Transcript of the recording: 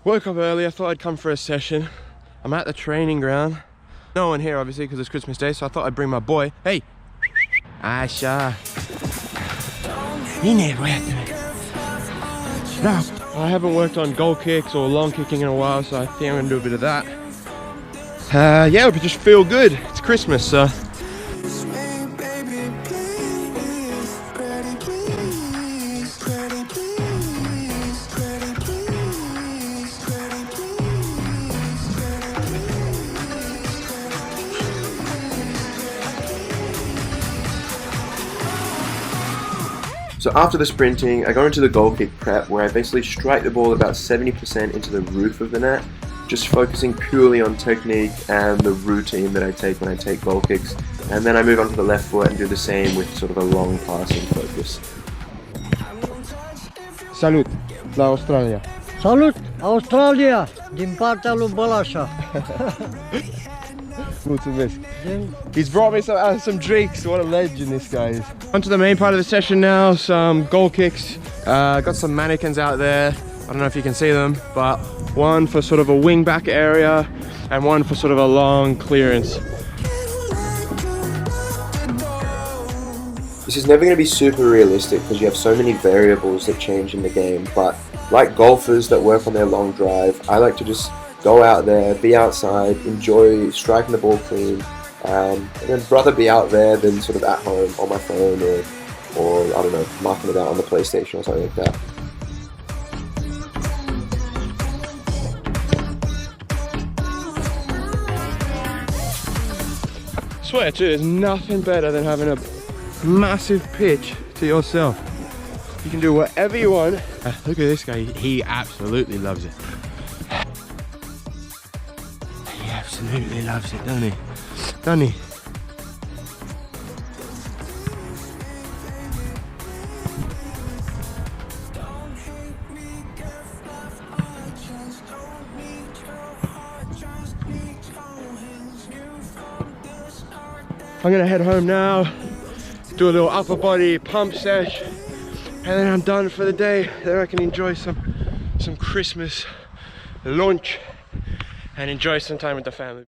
Woke up early, I thought I'd come for a session. I'm at the training ground. No one here obviously because it's Christmas Day, so I thought I'd bring my boy. Hey! Asha! No, I haven't worked on goal kicks or long kicking in a while, so I think I'm gonna do a bit of that. Yeah, but just feel good. It's Christmas, so. So after the sprinting, I go into the goal kick prep where I basically strike the ball about 70% into the roof of the net, just focusing purely on technique and the routine that I take when I take goal kicks. And then I move on to the left foot and do the same with sort of a long passing focus. Salut la Australia. Salut, Australia, din partea lui Bălașa. Mulțumesc. He's brought me some drinks. What a legend this guy is. On to the main part of the session now, some goal kicks. Got some mannequins out there. I don't know if you can see them, but one for sort of a wing back area and one for sort of a long clearance. This is never going to be super realistic because you have so many variables that change in the game, but like golfers that work on their long drive, I like to just go out there, be outside, enjoy striking the ball clean, and I'd rather be out there than sort of at home on my phone or I don't know, marking it out on the PlayStation or something like that. I swear too, there's nothing better than having a massive pitch to yourself. You can do whatever you want. Look at this guy, he absolutely loves it. He absolutely loves it, doesn't he? Doesn't he? I'm gonna head home now, do a little upper body pump sesh, and then I'm done for the day. Then I can enjoy some Christmas lunch and enjoy some time with the family.